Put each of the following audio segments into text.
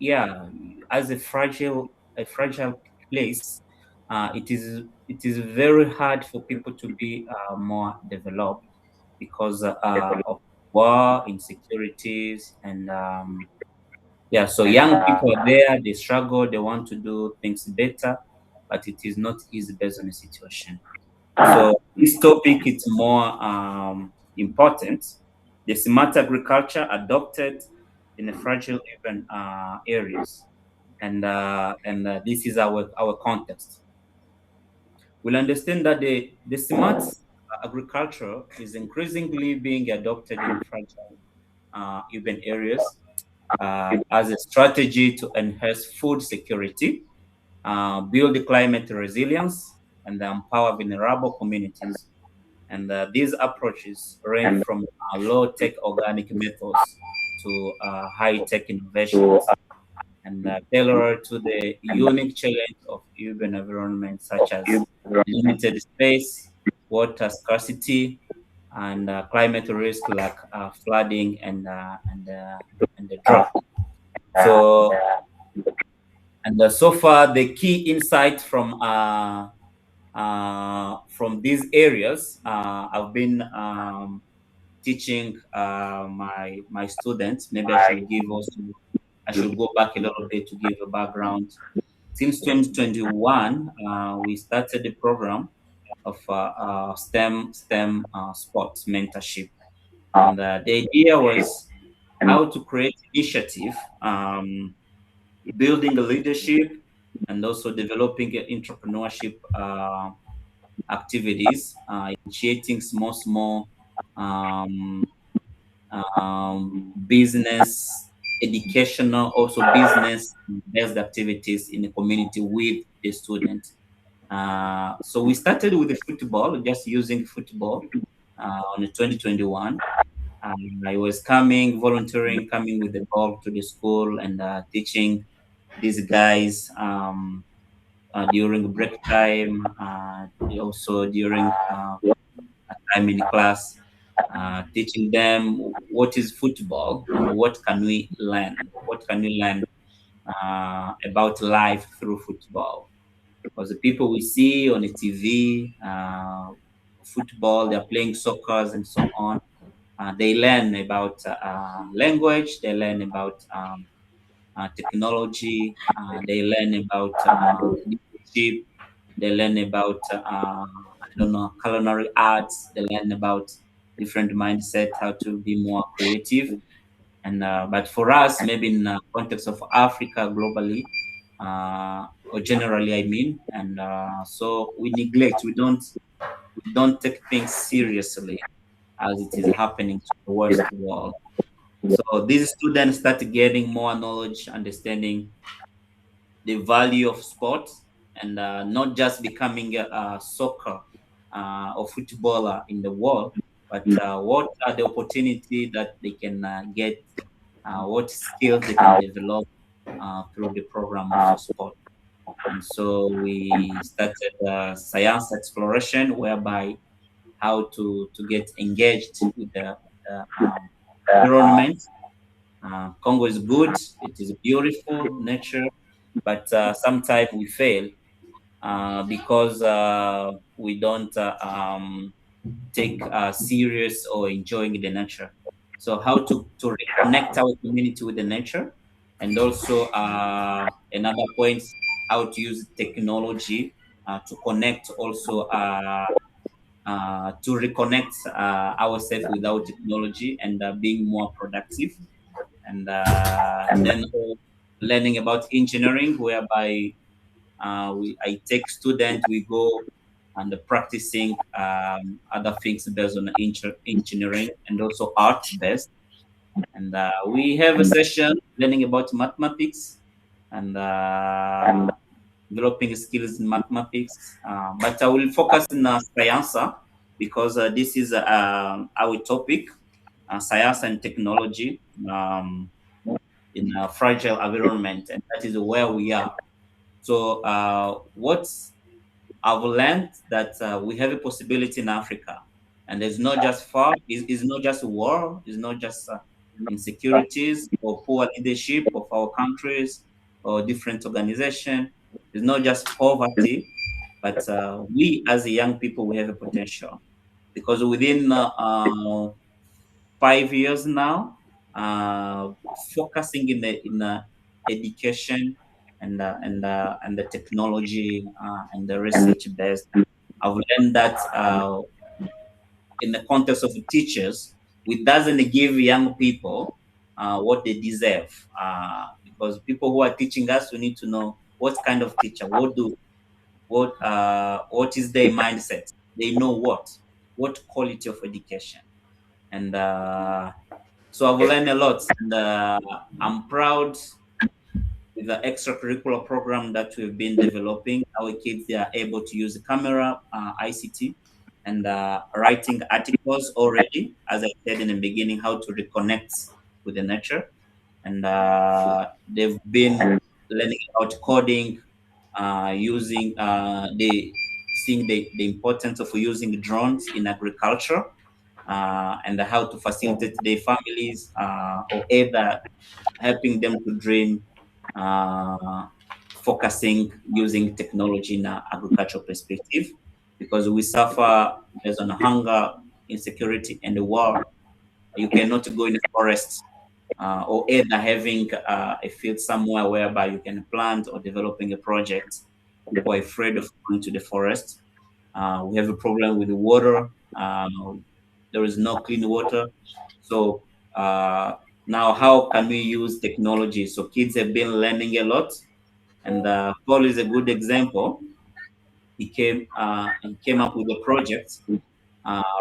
yeah, as a fragile place, it is very hard for people to be more developed because of war, insecurities, and yeah. So young people are there, they struggle, they want to do things better, but it is not easy based on the situation. So this topic is more important. The smart agriculture adopted in the fragile urban areas, and this is our context. We'll understand that the smart agriculture is increasingly being adopted in fragile urban areas as a strategy to enhance food security, build climate resilience, and empower vulnerable communities. And these approaches range from low-tech organic methods to high-tech innovations and tailored to the unique challenge of urban environments such as limited space, water scarcity, and climate risk like flooding and the drought. So, and so far, the key insight from these areas, I've been teaching my students. Maybe I should go back a little bit to give a background. Since 2021, we started the program of STEM sports mentorship, and the idea was how to create initiative, building a leadership, and also developing entrepreneurship activities, initiating small um, business, educational, also business-based activities in the community with the students. So we started with the football, just using football on the 2021. I was volunteering, coming with the ball to the school and teaching these guys during break time, also during time in class, teaching them what is football and what can we learn. What can we learn about life through football? Because the people we see on the TV, football, they're playing soccer and so on. They learn about language. They learn about technology. They learn about leadership. They learn about I don't know, culinary arts. They learn about different mindset, how to be more creative. And but for us, maybe in context of Africa globally, or generally, I mean, and so we don't take things seriously as it is happening to the West world. So these students start getting more knowledge, understanding the value of sport, and not just becoming a soccer or footballer in the world, but what are the opportunity that they can get, what skills they can develop through the program of sport. And so we started science exploration, whereby how to get engaged with the environment. Congo is good; it is beautiful nature, but sometimes we fail because we don't take serious or enjoying the nature. So how to reconnect our community with the nature, and also another point, how to use technology to connect also to reconnect ourselves without technology and being more productive, and then learning about engineering, whereby I take student, we go and practicing other things based on engineering and also art based. And we have a session learning about mathematics and developing skills in mathematics. But I will focus on science because this is our topic, science and technology in a fragile environment, and that is where we are. So, what I've learned that we have a possibility in Africa, and it's not just far. It's not just war. It's not just insecurities or poor leadership of our countries or different organization. It's not just poverty, but we as young people, we have a potential because within 5 years now, focusing in the education and the technology and the research based, I've learned that in the context of teachers, we doesn't give young people what they deserve. Because people who are teaching us, we need to know what kind of teacher, what is their mindset. They know what quality of education, and so I've learned a lot, and I'm proud with the extracurricular program that we've been developing. Our kids, they are able to use the camera, ICT, and writing articles already, as I said in the beginning, how to reconnect with the nature. And they've been learning about coding, using seeing the importance of using drones in agriculture, and how to facilitate their families, or either helping them to dream, uh, focusing using technology in an agricultural perspective, because we suffer based on hunger, insecurity, and the war. You cannot go in the forest, or either having a field somewhere whereby you can plant or developing a project. People are afraid of going to the forest. We have a problem with the water. There is no clean water. So now, how can we use technology? So kids have been learning a lot, and Paul is a good example. He came up with a project,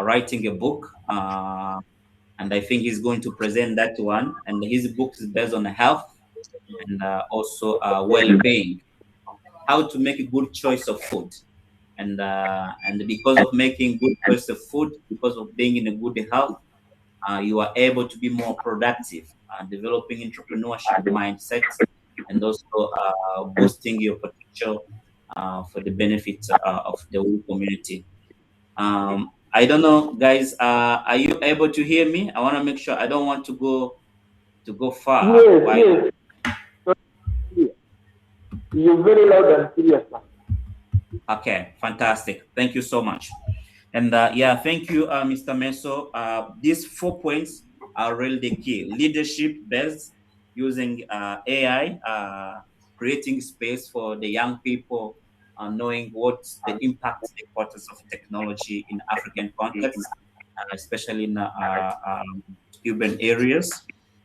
writing a book, and I think he's going to present that one. And his book is based on health and also well-being, how to make a good choice of food. And because of making good choice of food, because of being in a good health, you are able to be more productive, developing entrepreneurship mindset, and also boosting your potential for the benefit of the whole community. I don't know, guys. Are you able to hear me? I want to make sure. I don't want to go far. Yes, While yes. You're very loud and clear, sir. okay, fantastic. Thank you so much. And yeah, thank you, Mr. Meso. These 4 points are really the key. Leadership based, using AI, creating space for the young people, knowing what's the impact, the importance of technology in African context, especially in urban areas.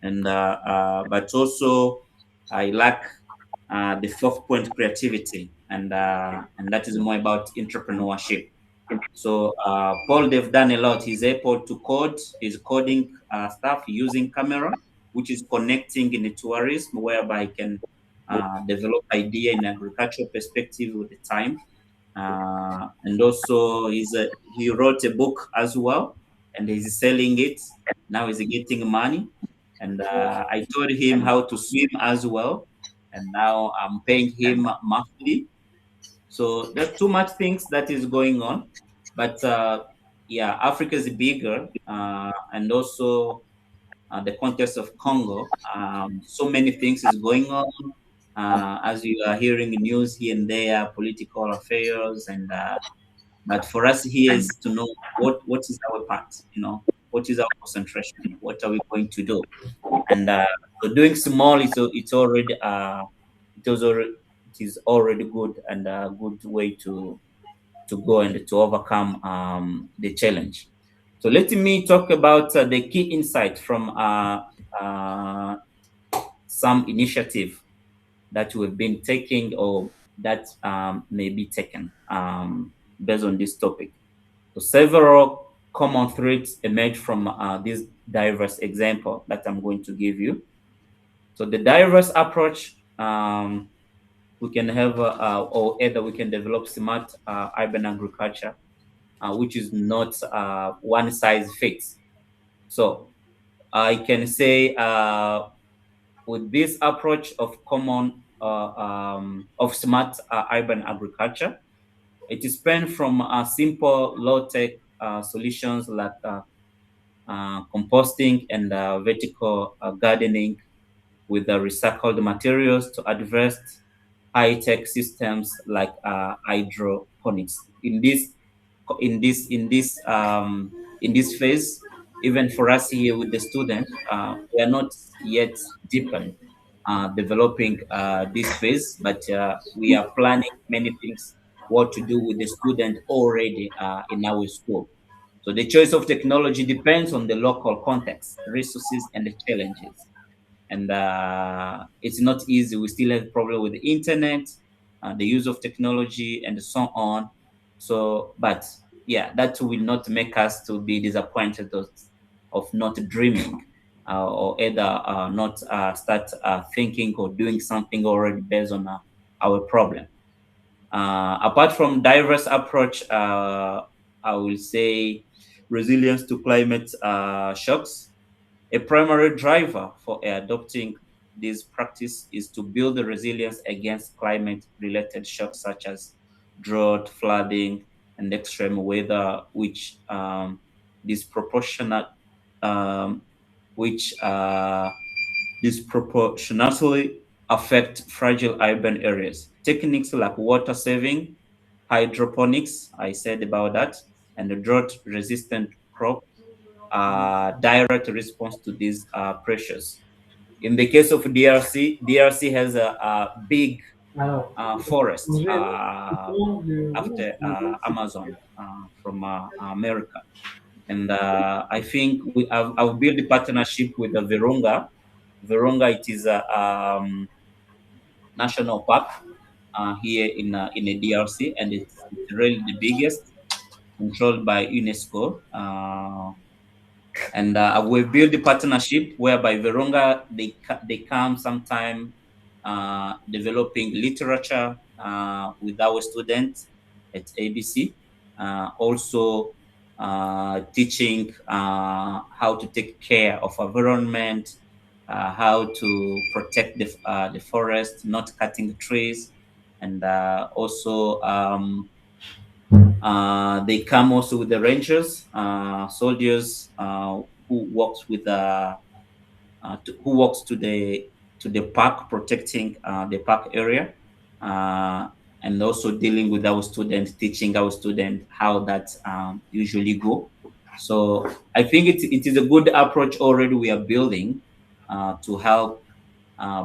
And but also, I like the fourth point, creativity, and that is more about entrepreneurship. So Paul, they've done a lot. He's able to code. He's coding stuff using camera, which is connecting in the tourism, whereby he can develop idea in agricultural perspective with the time. And also, he wrote a book as well, and he's selling it. Now he's getting money. And I taught him how to swim as well, and now I'm paying him monthly. So there's too much things that is going on, but yeah, Africa is bigger, and also the context of Congo. So many things is going on, as you are hearing news here and there, political affairs, and but for us here is to know what is our part, what is our concentration, what are we going to do, and so doing small it's already it was already it is already good, and a good way to go and to overcome the challenge. So let me talk about the key insight from uh, some initiative that we've been taking, or that may be taken based on this topic. So several common threads emerge from this diverse example that I'm going to give you. So the diverse approach, we can have, or either we can develop smart urban agriculture, which is not one size fits. So I can say, with this approach of common of smart urban agriculture, it is spent from simple low tech solutions like composting, and vertical gardening with the recycled materials to address high-tech systems like hydroponics. In this phase, even for us here with the student, we are not yet deepened developing this phase, but we are planning many things what to do with the student already in our school. So the choice of technology depends on the local context, resources, and the challenges. And it's not easy. We still have problem with the internet, the use of technology, and so on. So, but yeah, that will not make us to be disappointed of not dreaming, or either not start thinking or doing something already based on our problem. Apart from diverse approach, I will say resilience to climate shocks. A primary driver for adopting this practice is to build the resilience against climate-related shocks such as drought, flooding, and extreme weather, which disproportionate, um, which disproportionately affect fragile urban areas. Techniques like water saving, hydroponics, I said about that, and the drought-resistant crop direct response to these pressures. In the case of DRC, DRC has a big forest after Amazon from America. And I think I've built a partnership with the Virunga. Virunga, it is a national park here in the DRC, and it's really the biggest, controlled by UNESCO. And we build the partnership whereby Virunga they come sometime developing literature with our students at ABC, also teaching how to take care of environment, how to protect the forest, not cutting trees, and also they come also with the rangers, soldiers who works with who walks to the park, protecting the park area, uh, and also dealing with our students, teaching our students how that usually go. So I think it is a good approach already we are building to help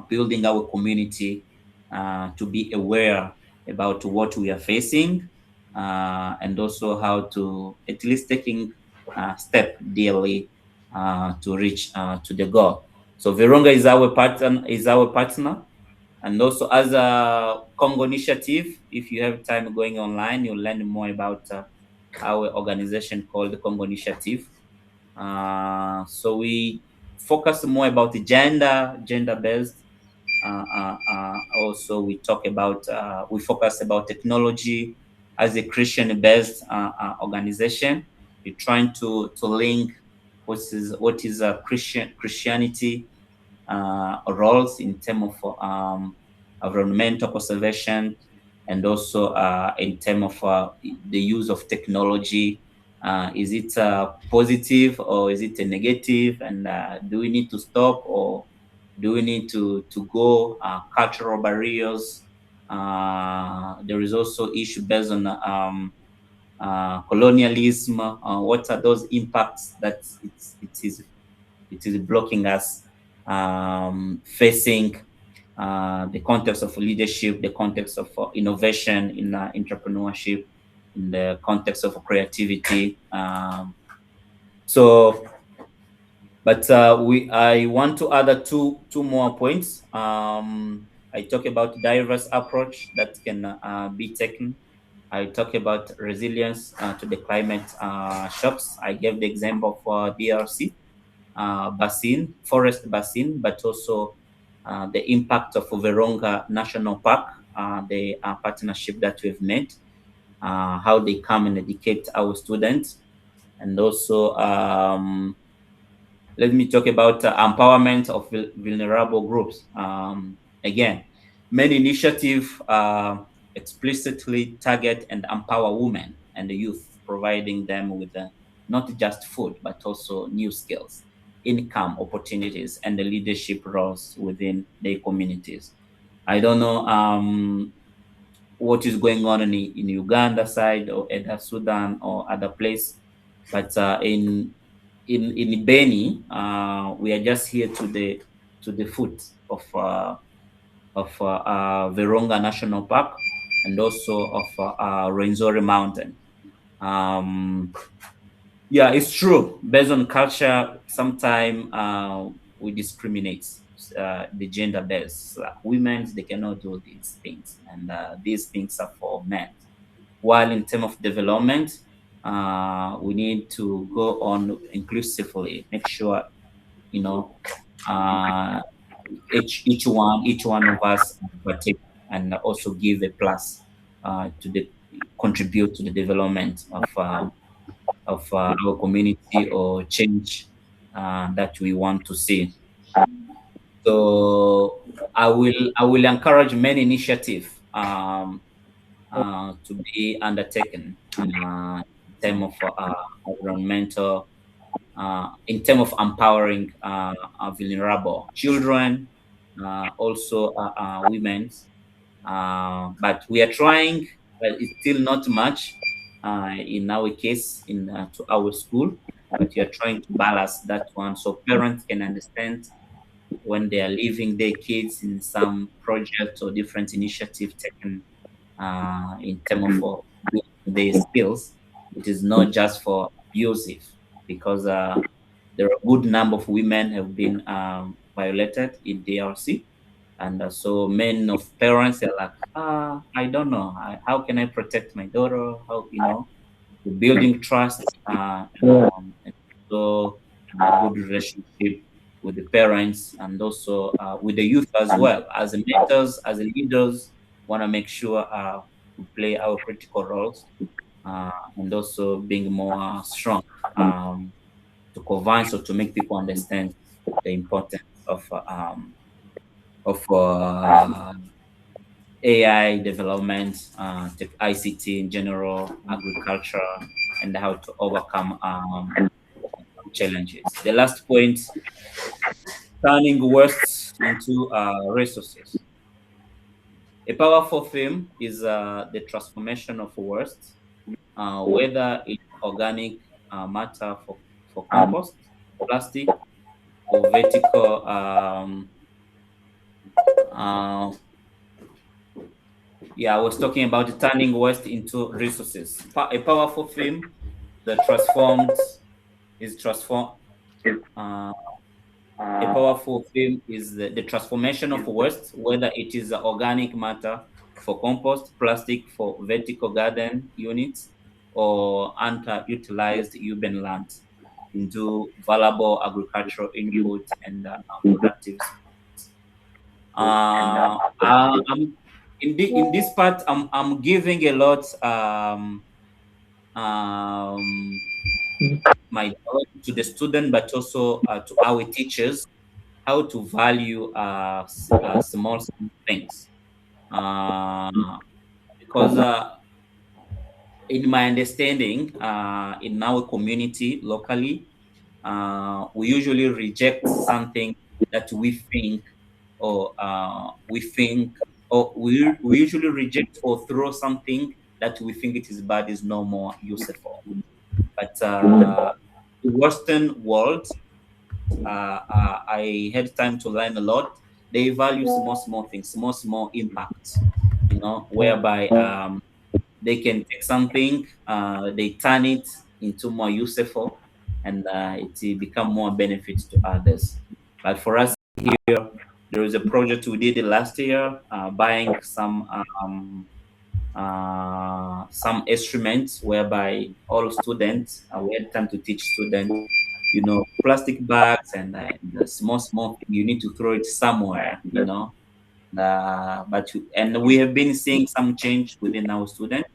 building our community to be aware about what we are facing, and also how to at least taking step daily to reach to the goal. So Virunga is our partner, and also as a Congo initiative. If you have time going online, you'll learn more about our organization called the Congo Initiative. So we focus more about the gender based. Also, we focus about technology as a Christian based organization. We're trying to link what is a Christianity roles in terms of environmental conservation, and also in terms of the use of technology. Is it positive or is it a negative? And do we need to stop, or do we need to go cultural barriers? There is also issue based on colonialism. What are those impacts that it is blocking us facing the context of leadership, the context of innovation in entrepreneurship, in the context of creativity. So, but I want to add two more points. I talk about diverse approach that can be taken. I talk about resilience to the climate shocks. I gave the example for DRC basin, forest basin, but also the impact of Virunga National Park, the partnership that we've made, how they come and educate our students, and also let me talk about empowerment of vulnerable groups. Again, many initiatives explicitly target and empower women and the youth, providing them with not just food, but also new skills, income opportunities, and the leadership roles within their communities. I don't know what is going on in Uganda side or either Sudan or other place, but in Beni, we are just here to the foot of Virunga National Park and also of Rwenzori Mountain. Um, yeah, it's true. Based on culture, sometimes we discriminate the gender based. Like women, they cannot do these things, and these things are for men. While in terms of development, we need to go on inclusively, make sure you know uh, each one of us partake and also give a plus to the contribute to the development of our community or change that we want to see. So I will encourage many initiative to be undertaken in terms of environmental, in terms of empowering vulnerable children, also women. But we are trying, but it's still not much in our case in to our school. But we are trying to balance that one so parents can understand when they are leaving their kids in some project or different initiative taken in terms of building their skills. It is not just for abusive because there are a good number of women have been violated in DRC, and so many of parents are like, I don't know, how can I protect my daughter? How building trust and so a good relationship with the parents and also with the youth as well. As a mentors, as a leaders, want to make sure we play our critical roles and also being more strong to convince or to make people understand the importance of AI development, ICT in general, agriculture, and how to overcome challenges. The last point, turning waste into resources. A powerful theme is the transformation of waste, whether it's organic matter for compost, plastic, or vertical. Uh, yeah, I was talking about turning waste into resources. A powerful theme that transformed is transform. Uh, a powerful theme is the transformation of waste, whether it is organic matter for compost, plastic for vertical garden units, or underutilized urban land into valuable agricultural input and productive. I'm in this part. I'm giving a lot um, my to the student, but also to our teachers how to value small things because in my understanding in our community locally we usually reject something that we think or we usually reject or throw something that we think it is bad is no more useful but the western world I had time to learn a lot. They value small things, small impacts, whereby they can take something, they turn it into more useful, and it will become more benefit to others. But for us here, there is a project we did last year, buying some instruments whereby all students, we had time to teach students, plastic bags and the small thing, you need to throw it somewhere, and we have been seeing some change within our students.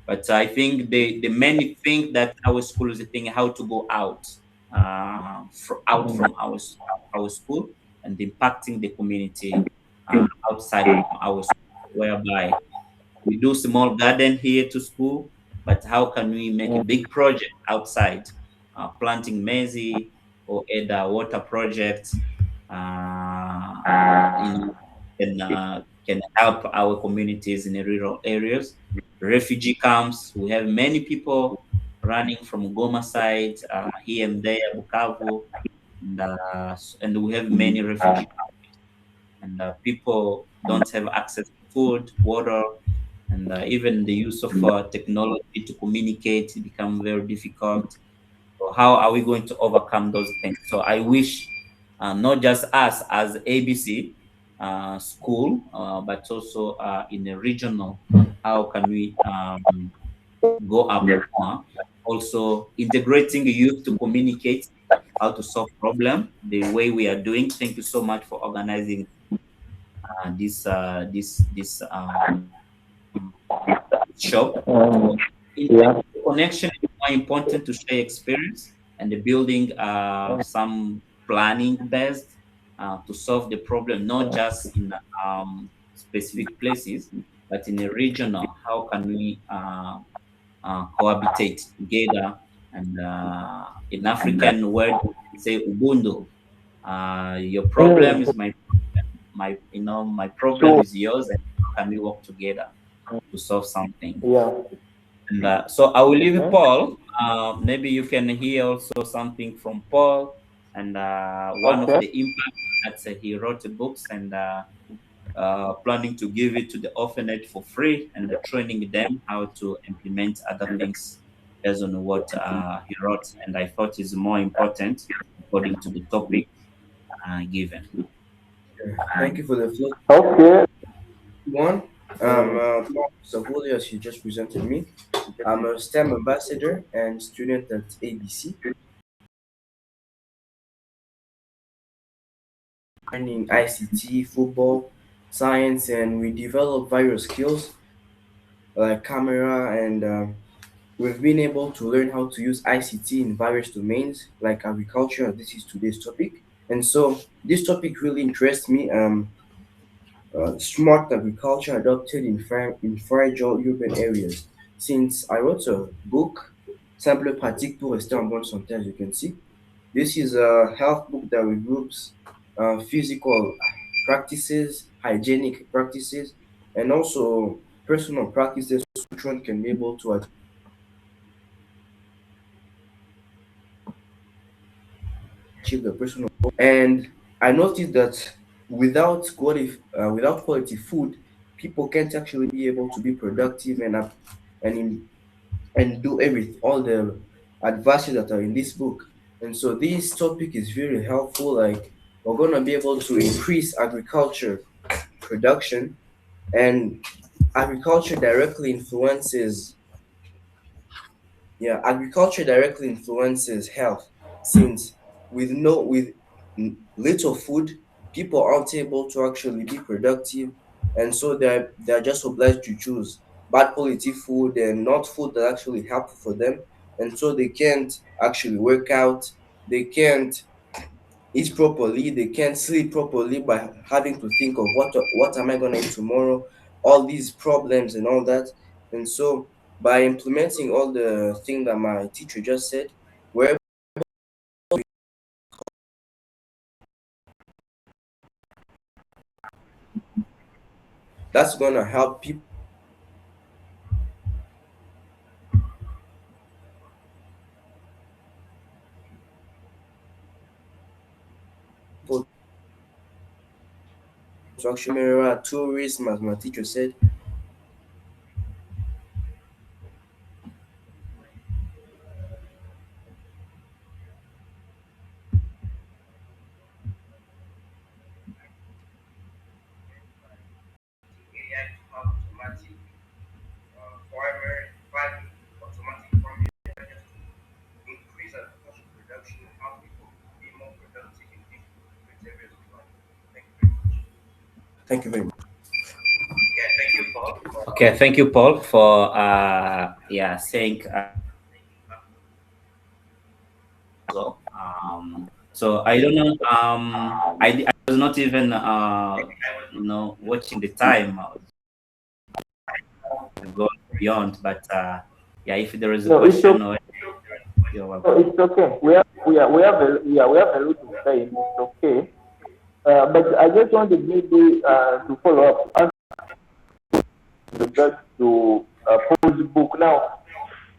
But I think the many think that our school is a thing how to go out, out from our school and impacting the community outside from our school, whereby we do small garden here to school, but how can we make a big project outside? planting maize or add water projects. You know, can help our communities in the rural areas. Refugee camps. We have many people running from Goma side here and there, Bukavu, and we have many refugee and people don't have access to food, water, and even the use of technology to communicate become very difficult. So how are we going to overcome those things? So I wish not just us as ABC school, but also in a regional, how can we go up more? Also integrating youth to communicate, how to solve problem, the way we are doing. Thank you so much for organizing shop. So Yeah. connection is more important to share experience and the building some planning based to solve the problem, not just in specific places, but in a regional. How can we cohabitate together? And in African word, we say Ubuntu. Your problem Mm. is my my problem So, is yours, and how can we work together to solve something? yeah. And so I will leave Mhm. Paul. Maybe you can hear also something from Paul and one of Okay. the impact that he wrote the books and planning to give it to the orphanage for free and training them how to implement other things based on what he wrote. And I thought is more important according to the topic given. Thank you for the floor. Okay. One, Mm. Paul Savuli, as you just presented me. I'm a STEM ambassador and student at ABC, learning ICT, football, science, and we develop various skills like camera, and we've been able to learn how to use ICT in various domains like agriculture. This is today's topic, and so this topic really interests me. Smart agriculture adopted in fragile urban areas. Since I wrote a book, Simple pratique pour rester en bonne santé, as you can see. This is a health book that regroups physical practices, hygienic practices, and also personal practices which one can be able to achieve the personal goal. And I noticed that without quality food, people can't actually be able to be productive and and do everything, all the advices that are in this book. And so this topic is very helpful. Like we're gonna be able to increase agriculture production, and agriculture directly influences agriculture directly influences health, since with little food, people aren't able to actually be productive, and so they're just obliged to choose bad quality food and not food that actually helpful for them, and so they can't actually work out, they can't eat properly, they can't sleep properly by having to think of what am I gonna eat tomorrow, all these problems and all that. And so by implementing all the thing that my teacher just said, we're that's gonna help people to actually mirror tourism, as my teacher said. AI to have automatic farming, automatic farming, just to increase agricultural production and how people be more productive in different areas of life. Thank you very much. Thank you very much. Okay, thank you, Paul. Okay, thank you, Paul, for saying so. So I don't know. I was not even watching the time. I was going beyond, but yeah, if there is a No, it's question okay. or You're So welcome. it's okay. We have a lot of time. It's okay. But I just wanted maybe to follow up as regards to Paul's book. Now,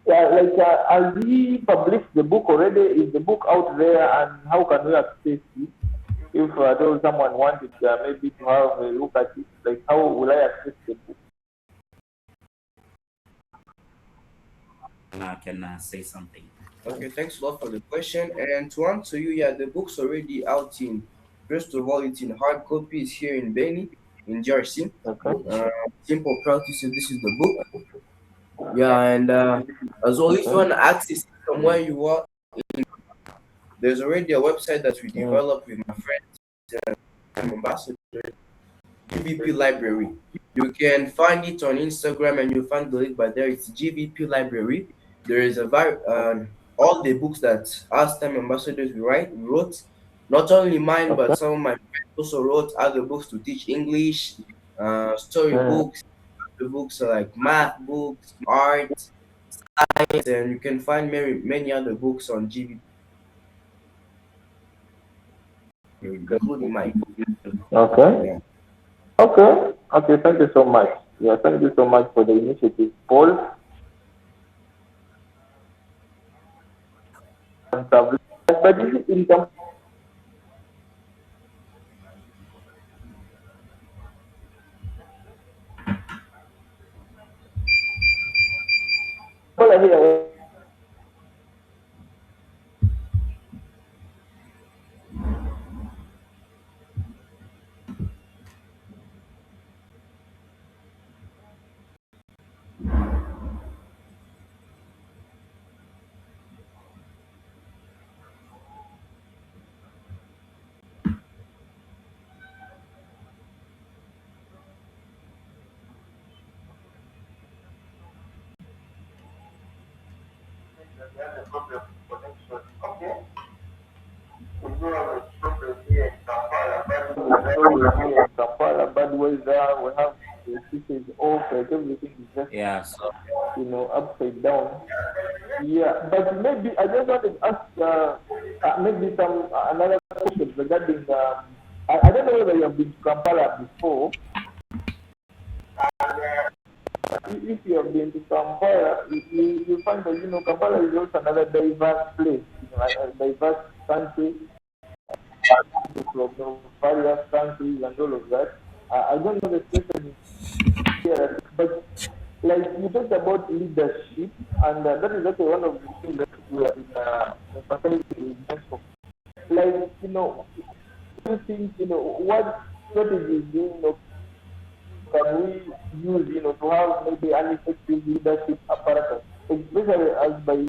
yeah, like, has he published the book already? Is the book out there, and how can we access it? If though someone wanted maybe to have a look at it, like how will I access the book? Can say something. Okay, thanks a lot for the question. And to answer you, yeah, the book's already out in, first of all, it's in hard copies here in Beni, in GRC. Okay. Uh, Simple practice, so this is the book. Yeah, and as well, if you want Okay. to access it from where you are, there's already a website that we Mm. developed with my friends and ambassador, GVP Library. You can find it on Instagram and you'll find the link by there. It's GVP Library. There is all the books that us time ambassadors we wrote, not only mine but Okay. some of my friends also wrote other books to teach English, story Mm. books, the books are like math books, art, and you can find many other books on GVP, including mine. Okay. Yeah. Okay. Okay. Thank you so much. Yeah. Thank you so much for the initiative, Paul. But is it in Kampala here? Problem here in Kampala, bad weather. We have the cities off, like everything is just Yeah. So upside down. Yeah, but maybe I just wanted to ask maybe some another question regarding I don't know whether you have been to Kampala before. If you have been to Kampala, you find that Kampala is also another diverse place, a diverse country from various countries and all of that. I don't know the situation here, but like you talked about leadership, and that is actually one of the things that we are in facility for. Like, do you think, what strategies, can we use, to have maybe an effective leadership apparatus, especially as by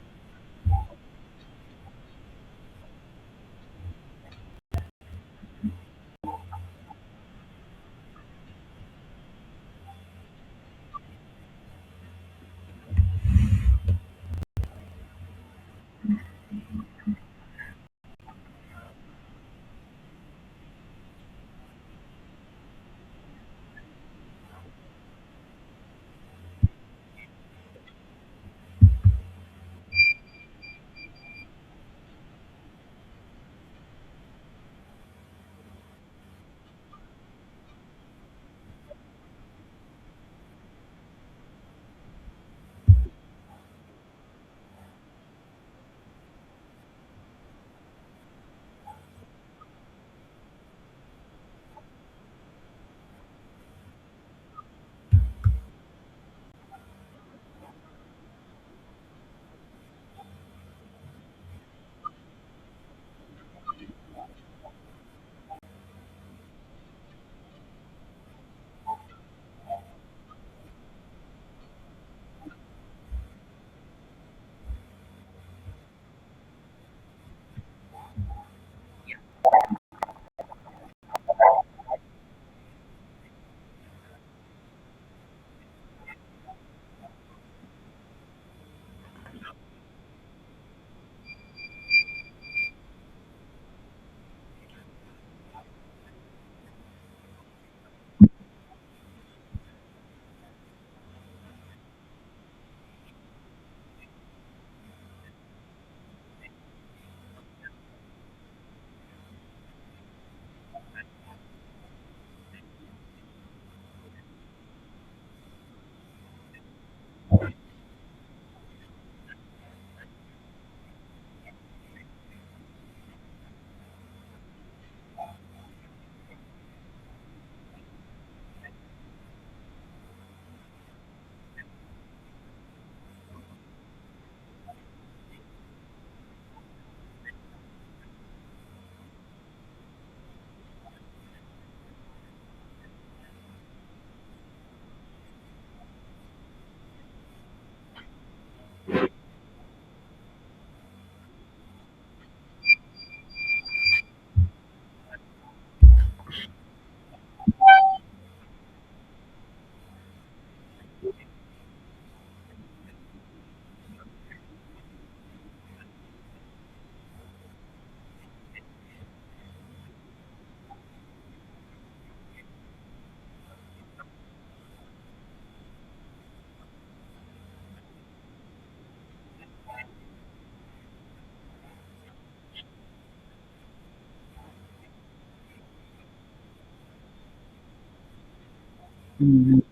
Mhm.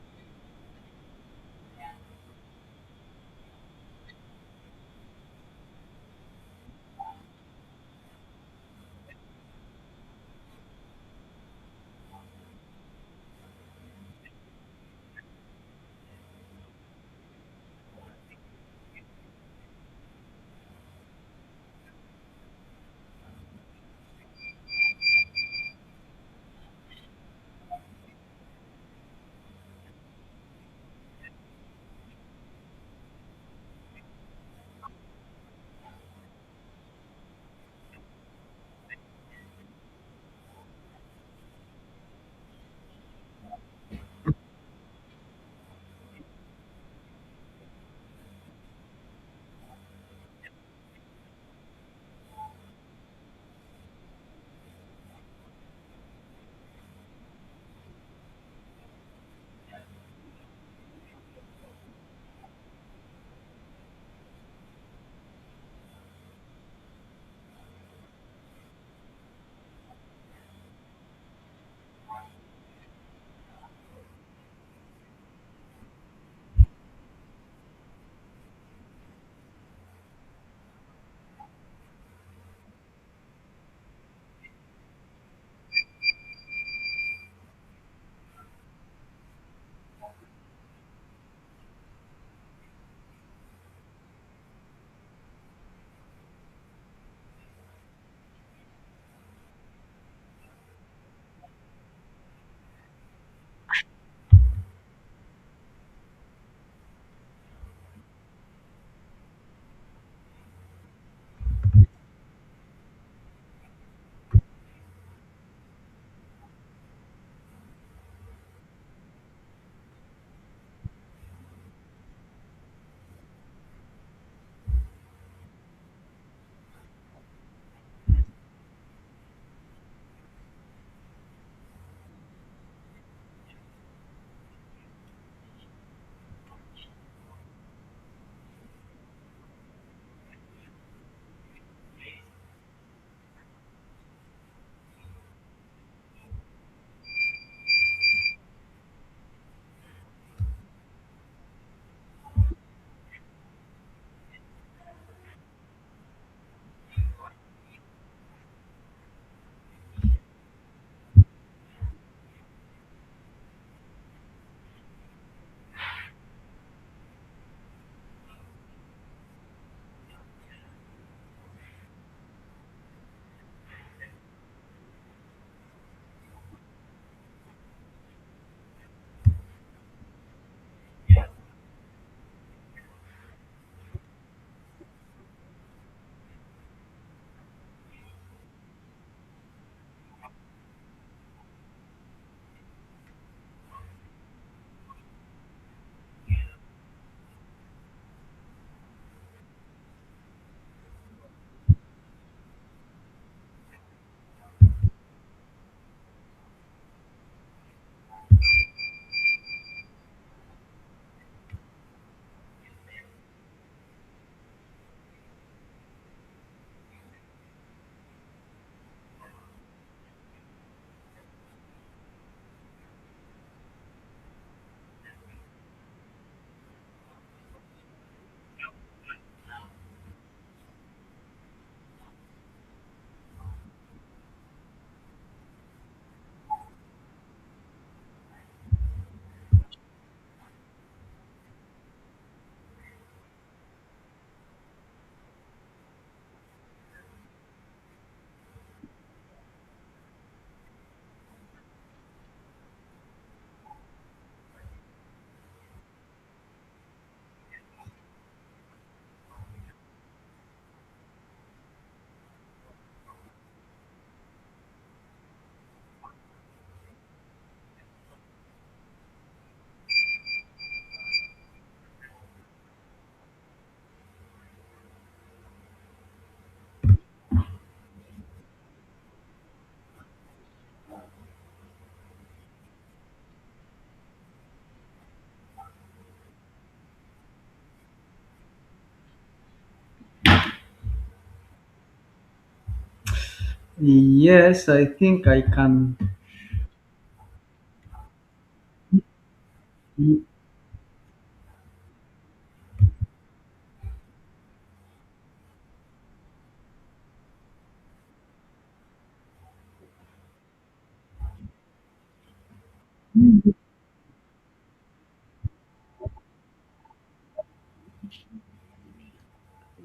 Yes, I think I can.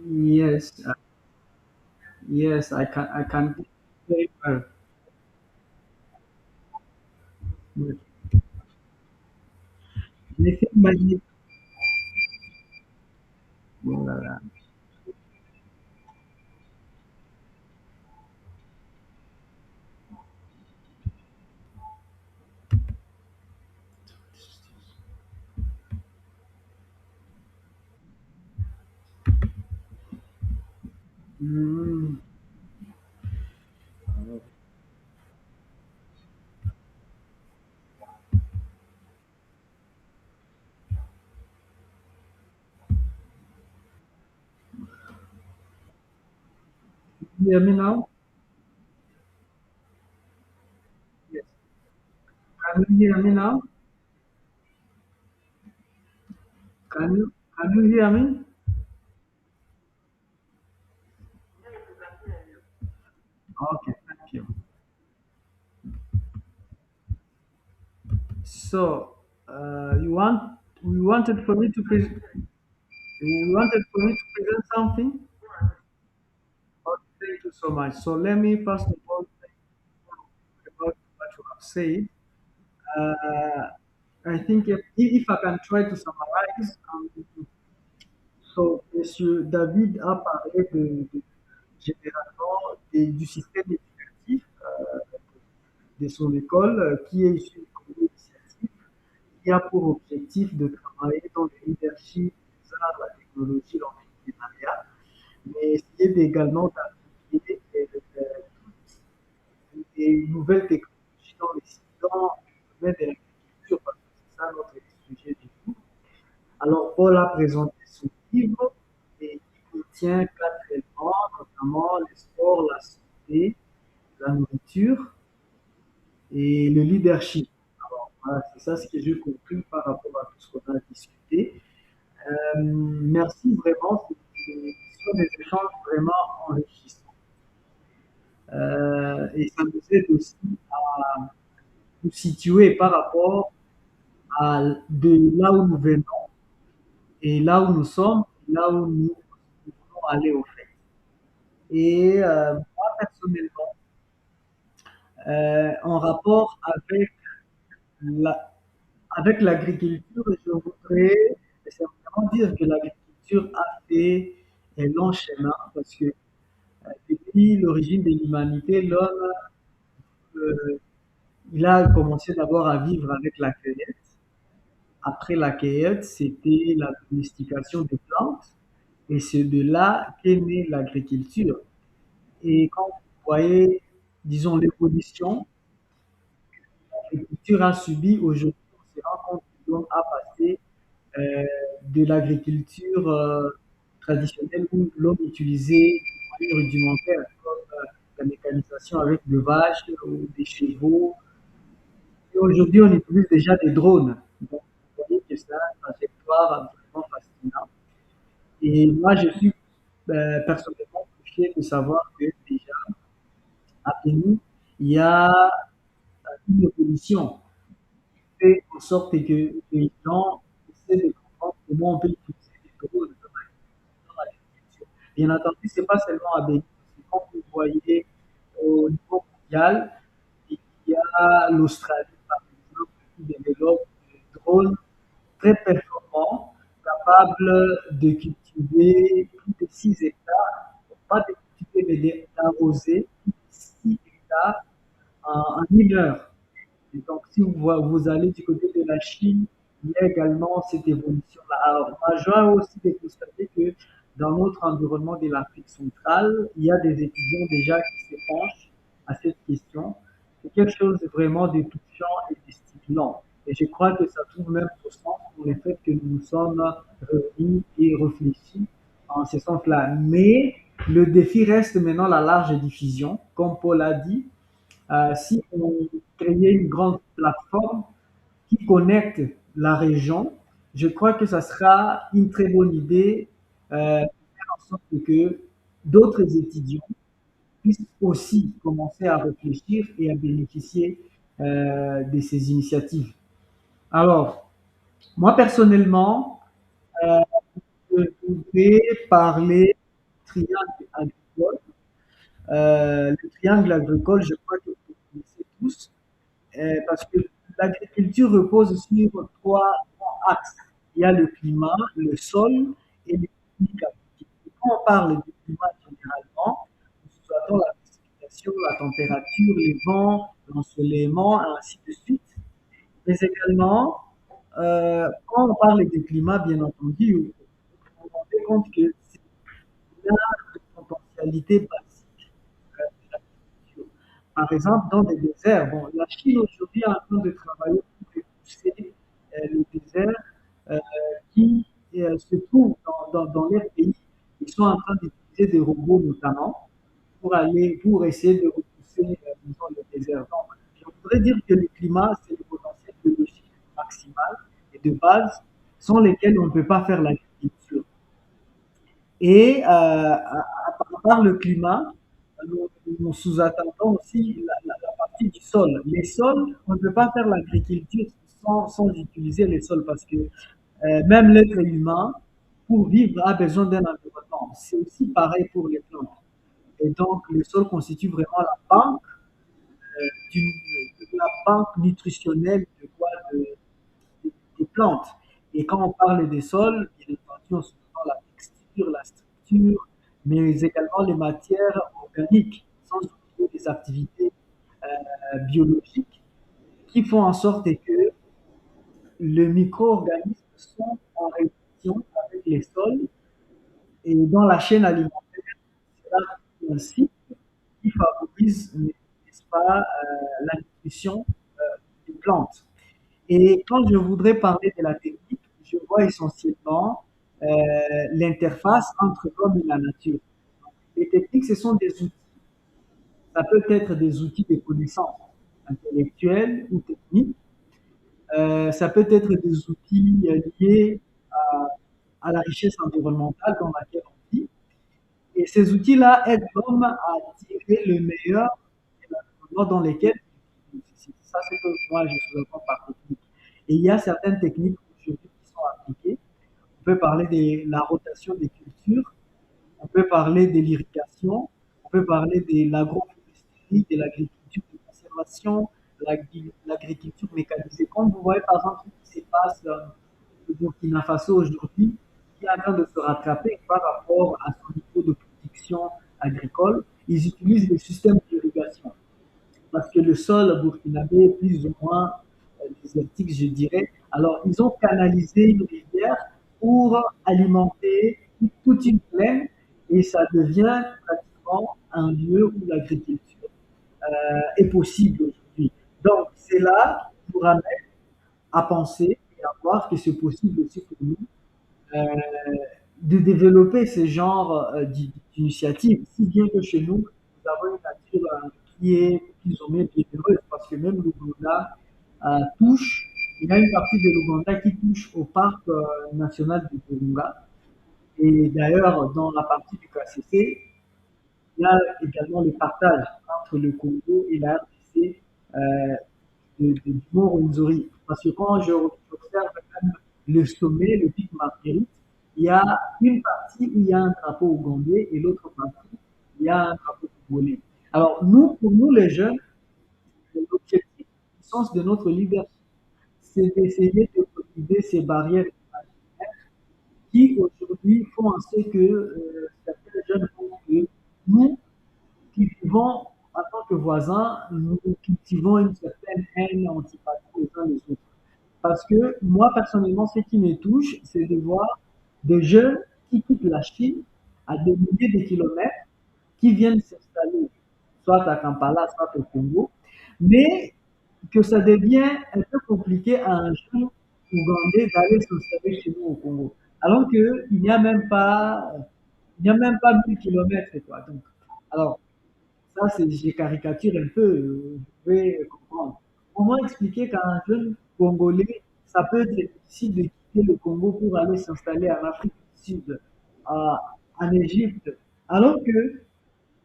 Yes, yes, I can. I can very well. Yes. I think my uh, mm, you hear me now? Yes. Can you hear me now? Can you hear me? Okay, thank you. So, you wanted for me to you wanted for me to present something? Oh, thank you so much. So let me first of all thank you about what you have said. Uh, I think if I can try to summarize, so Monsieur David a parlé généralement du système éducatif de son école qui est issu de l'économie initiative, qui a pour objectif de travailler dans le leadership, les arts, la technologie, l'entrepreneuriat, mais essayer également d'appliquer des nouvelles technologies dans dans le domaine de l'agriculture, parce que c'est ça notre sujet du coup. Alors, Paul a présenté son livre et qui contient quatre éléments, notamment les sports, la santé, la nourriture et le leadership. Alors, voilà, c'est ça ce que j'ai compris par rapport à tout ce qu'on a discuté. Merci vraiment, ce sont des échanges vraiment enrichissants. Et ça nous aide aussi à nous situer par rapport à de là où nous venons et là où nous sommes, et là où nous voulons aller au fait. Et moi, personnellement, en rapport la, avec l'agriculture, je voudrais simplement dire que l'agriculture a fait un long chemin parce que depuis l'origine de l'humanité, l'homme, euh, il a commencé d'abord à vivre avec la cueillette. Après la cueillette, c'était la domestication des plantes. Et c'est de là qu'est née l'agriculture. Et quand vous voyez, disons, l'évolution que l'agriculture a subi aujourd'hui, on se rend compte que l'homme a passé euh, de l'agriculture traditionnelle où l'homme utilisait des moyens rudimentaires comme la mécanisation avec des vaches ou des chevaux. Et aujourd'hui, on utilise déjà des drones. Donc, vous voyez que c'est une trajectoire vraiment fascinante. Et moi, je suis personnellement touché de savoir que déjà, à Pénis, il y a une évolution qui fait en sorte que les gens essaient de comprendre comment on peut utiliser les drones dans l'agriculture. Bien entendu, ce n'est pas seulement à Bénin. Quand vous voyez au niveau mondial, il y a l'Australie, par exemple, qui développe des drones très performants, capables de cultiver plus de 6 hectares, pas de cultiver, mais d'arroser plus de 6 hectares en 1 heure. Et donc, si vous allez du côté de la Chine, il y a également cette évolution-là. Alors, moi, je dois aussi de constater que dans notre environnement de l'Afrique centrale, il y a des étudiants déjà qui se penchent à cette question. C'est quelque chose de vraiment de touchant et de stimulant. Et je crois que ça trouve même au sens pour le fait que nous sommes réunis et réfléchis en ce sens-là. Mais Le défi reste maintenant la large diffusion. Comme Paul a dit, si on créait une grande plateforme qui connecte la région, je crois que ça sera une très bonne idée de faire en sorte que d'autres étudiants puissent aussi commencer à réfléchir et à bénéficier de ces initiatives. Alors, moi personnellement, euh, je voudrais parler du triangle agricole. Le triangle agricole, je crois que vous connaissez tous, parce que l'agriculture repose sur trois axes. Il y a le climat, le sol et les techniques appliquées. Et quand on parle du climat généralement, nous sous-entendons la précipitation, la température, les vents, l'ensoleillement, ainsi de suite. Mais également, quand on parle du climat, bien entendu, on se rend compte que c'est une de potentialité basique de l'agriculture. Par exemple, dans des déserts, bon, la Chine aujourd'hui est en train de travailler pour repousser les déserts euh, qui se trouvent dans leur pays. Ils sont en train d'utiliser des robots notamment pour essayer de repousser, disons, le désert. Donc, je voudrais dire que le climat, c'est le potentiel biologique maximal et de base sans lesquels on ne peut pas faire l'agriculture. Et à part le climat, nous sous-attendons aussi la partie du sol. Les sols, on ne peut pas faire l'agriculture sans utiliser les sols parce que même l'être humain, pour vivre, a besoin d'un environnement. C'est aussi pareil pour les plantes. Et donc, le sol constitue vraiment d'une, la banque nutritionnelle de quoi des plantes. Et quand on parle des sols, bien entendu, on se prend la texture, la structure, mais également les matières organiques, sans oublier les activités biologiques qui font en sorte que les micro-organismes sont en relation avec les sols et dans la chaîne alimentaire, c'est là un cycle qui favorise, n'est-ce pas, la nutrition des plantes. Et quand je voudrais parler de la technique, je vois essentiellement l'interface entre l'homme et la nature. Les techniques, ce sont des outils. Ça peut être des outils de connaissance intellectuelle ou technique. Ça peut être des outils liés à, à la richesse environnementale dans laquelle on vit. Et ces outils-là aident l'homme à tirer le meilleur de l'environnement dans lequel il vit. Ça, c'est que moi, je sous-entends par technique. Et il y a certaines techniques aujourd'hui qui sont appliquées. On peut parler de la rotation des cultures, on peut parler de l'irrigation, on peut parler de l'agroforesterie, de l'agriculture de conservation, l'agriculture mécanisée. Comme vous voyez par exemple ce qui se passe au Burkina Faso aujourd'hui, qui est en train de se rattraper par rapport à son niveau de production agricole, ils utilisent des systèmes d'irrigation parce que le sol burkinabé est plus ou moins désertique, je dirais. Alors, ils ont canalisé une rivière pour alimenter toute une plaine et ça devient pratiquement un lieu où l'agriculture est possible aujourd'hui. Donc, c'est là qui nous ramène à penser et à voir que c'est possible aussi pour nous euh, de développer ce genre d'initiative, si bien que chez nous, nous avons une nature qui est plus ou moins bienheureuse, parce que même l'Ouganda touche, il y a une partie de l'Ouganda qui touche au parc national du Virunga. Et d'ailleurs, dans la partie du KCC, il y a également le partage entre le Congo et la RDC du Mont Rwenzori. Parce que quand j'observe même le sommet, le pic Marguerite, il y a une partie où il y a un drapeau ougandais et l'autre partie, il y a un drapeau congolais. Alors, nous, pour nous les jeunes, l'objectif, le sens de notre leadership, c'est d'essayer de briser ces barrières imaginaires qui aujourd'hui font en sorte que certains jeunes pensent que nous, qui vivons en tant que voisins, nous cultivons une certaine haine, antipathie les uns les autres. Parce que moi, personnellement, ce qui me touche, c'est de voir des jeunes qui quittent la Chine à des milliers de kilomètres, qui viennent s'installer, soit à Kampala, soit au Congo, mais que ça devient un peu compliqué à un jeune Ougandais d'aller s'installer chez nous au Congo. Alors qu'il n'y a même pas Il n'y a même pas 1000 kilomètres, quoi. Donc, alors, ça, c'est, j'ai caricature un peu, vous pouvez comprendre. Comment expliquer qu'à un jeune Congolais, ça peut être difficile de quitter le Congo pour aller s'installer en Afrique du Sud, à- en Égypte, alors que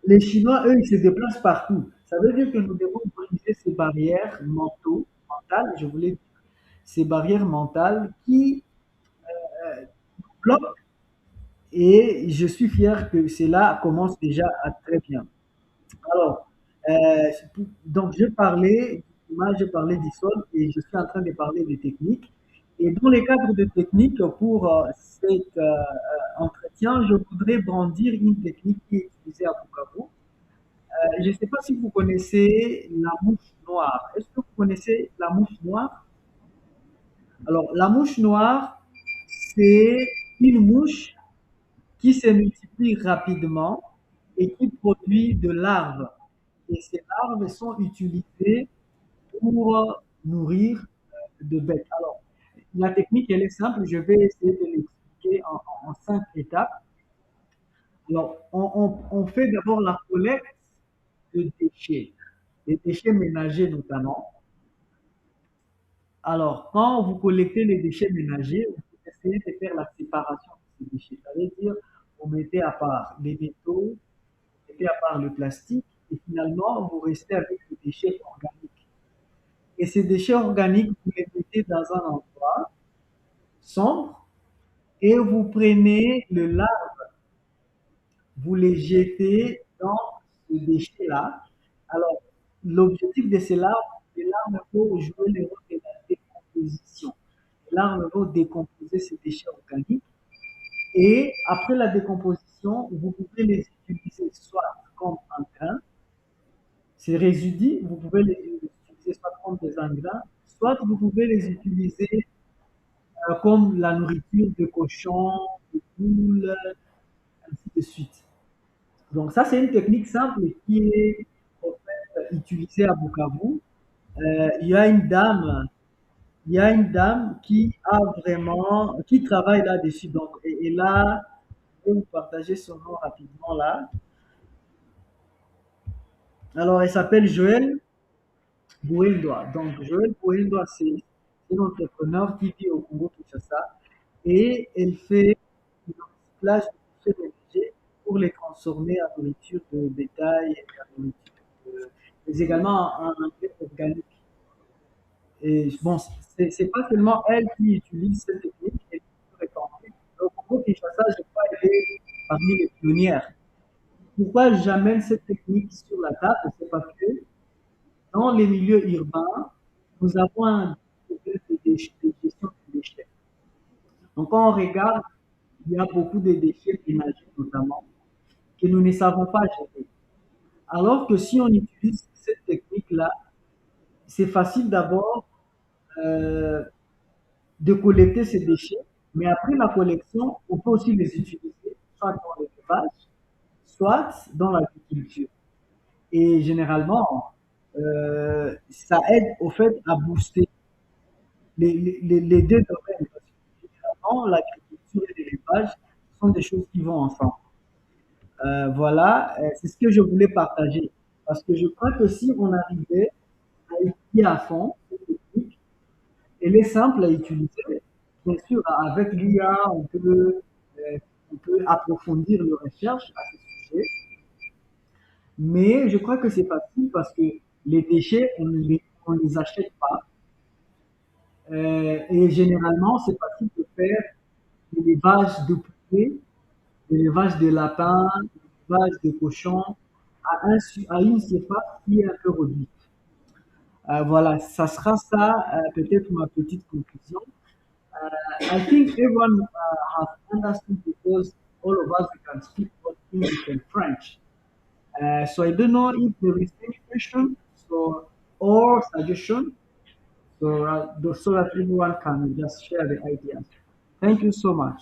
les Chinois, eux, ils se déplacent partout. Ça veut dire que nous devons briser ces barrières mentales, je voulais dire, ces barrières mentales qui bloquent, et je suis fier que cela commence déjà à très bien. Alors, donc je parlais du sol et je suis en train de parler des techniques. Et dans les cadres de techniques, pour cet entretien, je voudrais brandir une technique qui est utilisée à Bukavu. Je ne sais pas si vous connaissez la mouche noire. Est-ce que vous connaissez la mouche noire? Alors, la mouche noire, c'est une mouche qui se multiplie rapidement et qui produit de larves. Et ces larves sont utilisées pour nourrir de bêtes. Alors, la technique, elle est simple. Je vais essayer de l'expliquer en 5 étapes. Alors, on fait d'abord la collecte de déchets, des déchets ménagers notamment. Alors, quand vous collectez les déchets ménagers, vous essayez de faire la séparation de ces déchets. Ça veut dire, vous mettez à part les métaux, vous mettez à part le plastique, et finalement, vous restez avec les déchets organiques. Et ces déchets organiques, vous les mettez dans un endroit sombre, et vous prenez le lard, vous les jetez dans ce déchet-là. Alors, l'objectif de ces larves, les larves vont jouer le rôle de la décomposition. Les larves vont décomposer ces déchets organiques et après la décomposition, vous pouvez les utiliser soit comme engrais, ces résidus, vous pouvez les utiliser soit comme des engrais, soit vous pouvez les utiliser comme la nourriture de cochons, de poules, ainsi de suite. Donc ça, c'est une technique simple qui est en fait, utilisée à Bukavu. Il y a une dame, il y a une dame qui a vraiment, qui travaille là-dessus. Donc, et là, je vais vous partager son nom rapidement là. Alors, elle s'appelle Joël Bouendoa. Donc, Joël Bouendoa, c'est une entrepreneur qui vit au Congo-Kinshasa et elle fait du recyclage de déchets ménagers pour les transformer en nourriture de bétail et en nourriture mais également en engrais organique. Et bon, c'est pas seulement elle qui utilise cette technique, elle est répandue. Au Congo-Kinshasa, je crois qu'elle est parmi les pionnières. Pourquoi j'amène cette technique sur la table? C'est parce que dans les milieux urbains, nous avons un problème de gestion des déchets. Donc, quand on regarde, il y a beaucoup de déchets ménagers, notamment, que nous ne savons pas gérer. Alors que si on utilise cette technique-là, c'est facile d'abord euh, de collecter ces déchets, mais après la collection, on peut aussi les utiliser, soit dans l'élevage, soit dans l'agriculture. Et généralement, ça aide au fait à booster les deux domaines. Parce que généralement, l'agriculture et l'élevage sont des choses qui vont ensemble. Voilà, c'est ce que je voulais partager. Parce que je crois que si on arrivait à étudier à fond cette technique, elle est simple à utiliser. Bien sûr, avec l'IA, on peut approfondir les recherches à ce sujet. Mais je crois que c'est facile parce que les déchets, on les achète pas. Et généralement, c'est facile de faire de l'élevage de poulets, de l'élevage de lapins, de l'élevage de cochons à une surface qui est un peu réduite. Voilà, ça sera ça, peut-être ma petite conclusion. I think everyone has understood because all of us we can speak both English and French. So I don't know if there is any question so or suggestion so that everyone can just share the ideas. Thank you so much.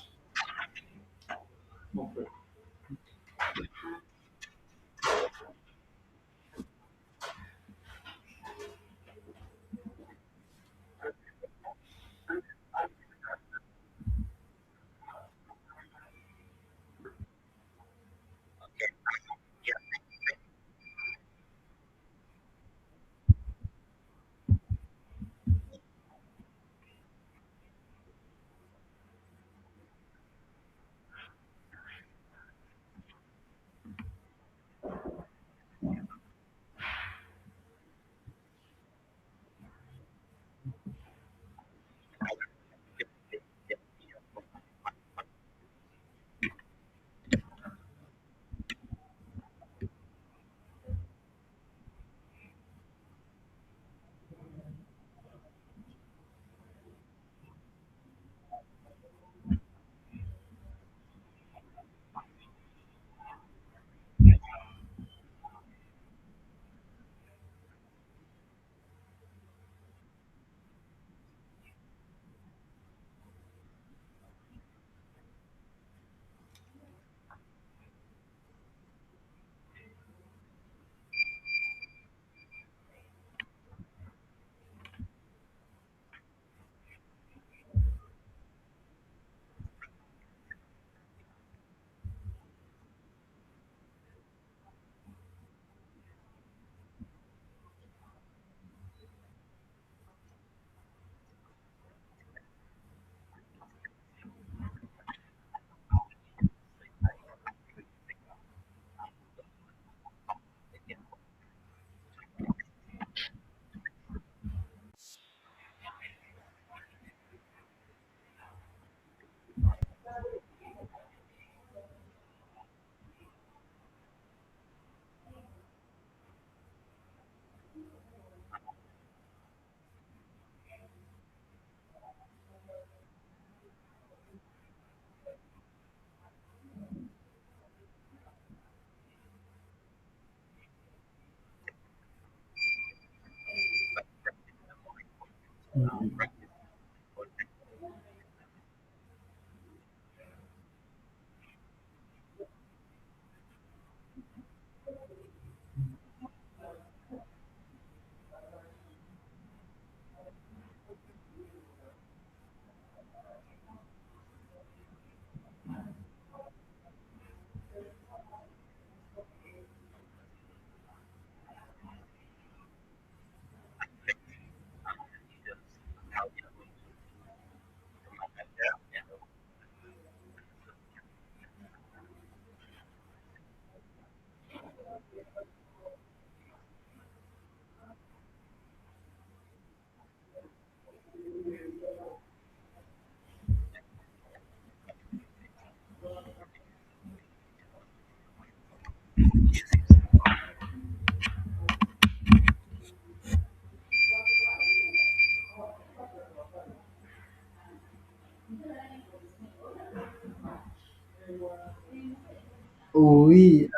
Oui,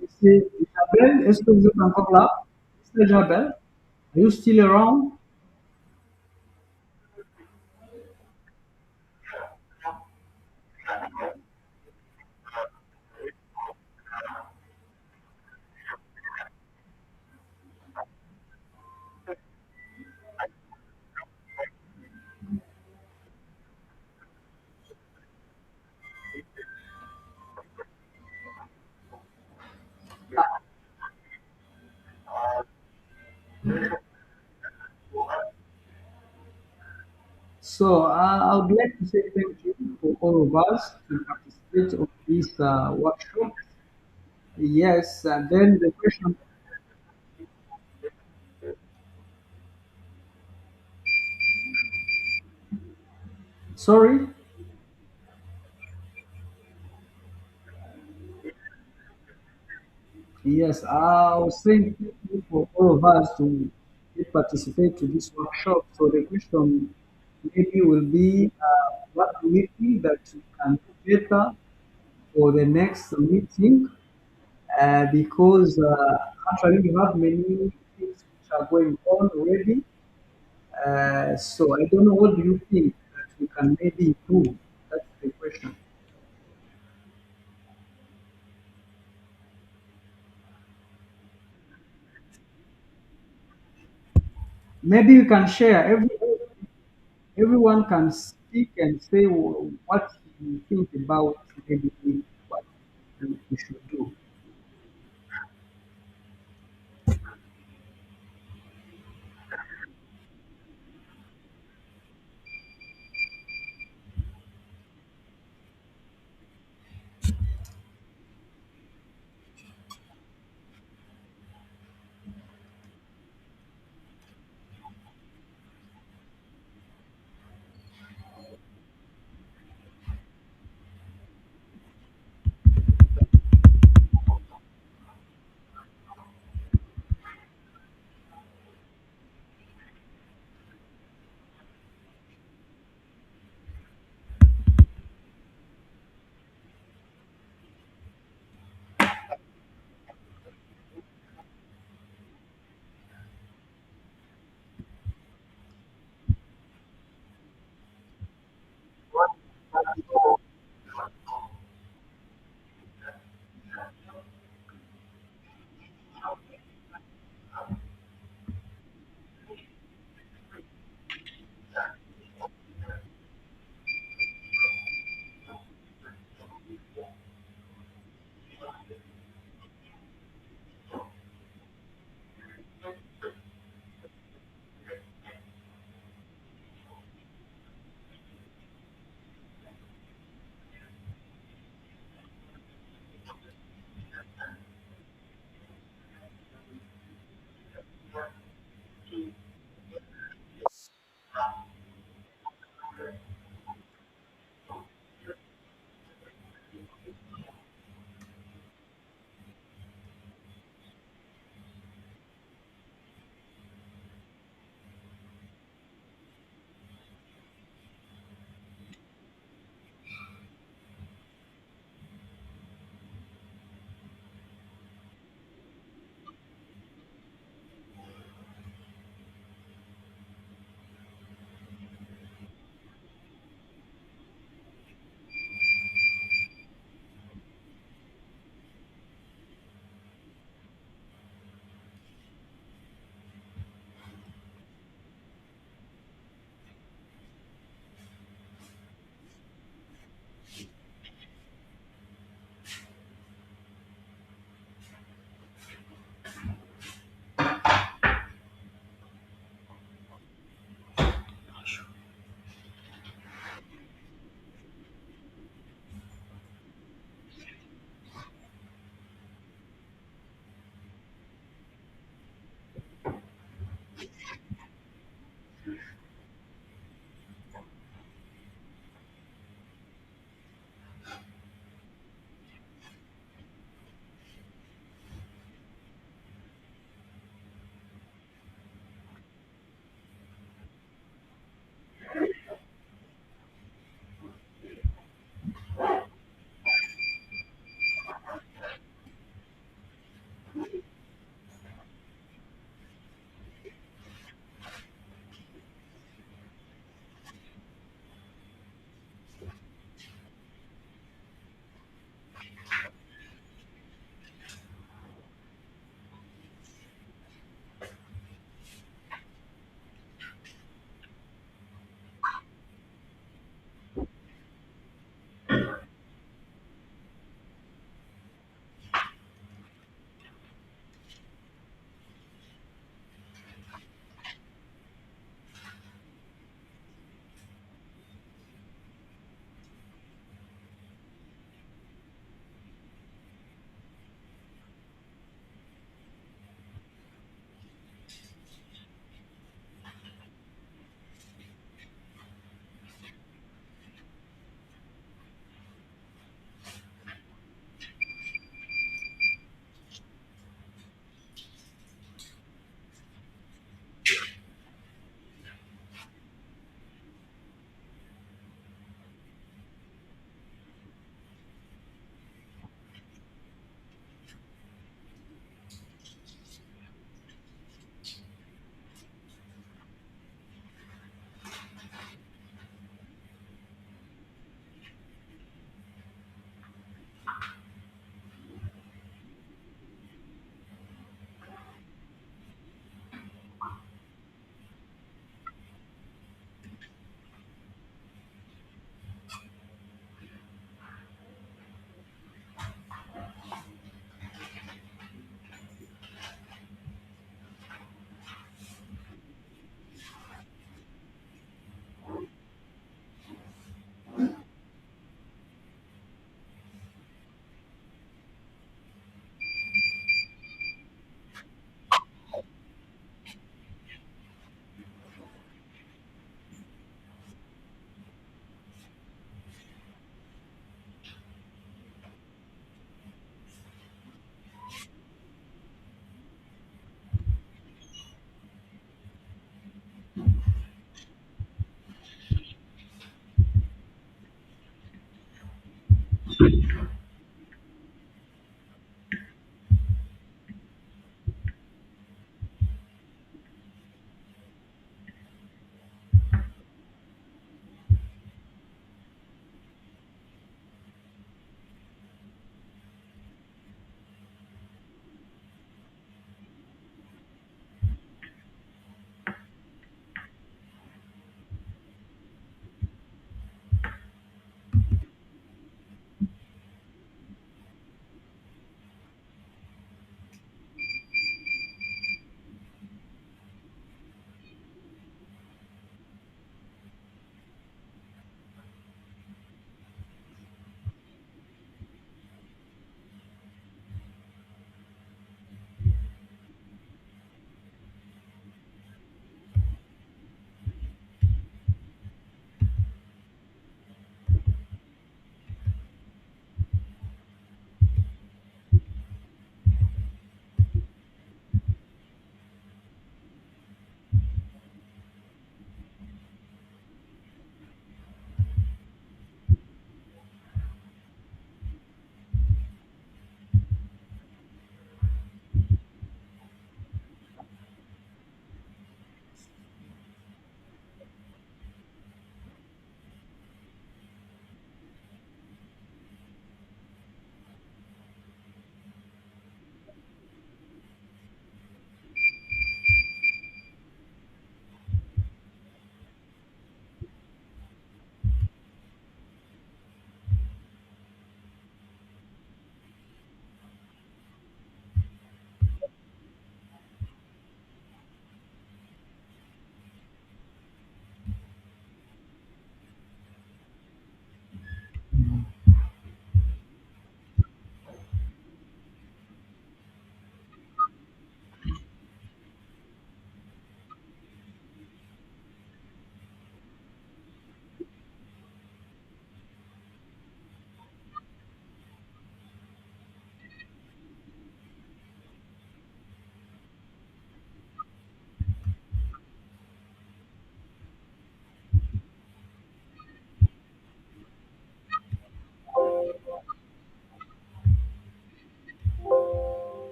Monsieur Isabelle, est-ce que vous êtes encore là? Mr. Isabelle, are you still around? So I would like to say thank you for all of us to participate on this workshop. Yes, and then the question, sorry, yes, I was saying thank you for all of us to participate to this workshop. So the question maybe will be, what do we think that we can do better for the next meeting? Because actually we have many things which are going on already. So I don't know what do you think that we can maybe improve? That's the question. Maybe we can share. Everyone can speak and say what he think about maybe what we should do.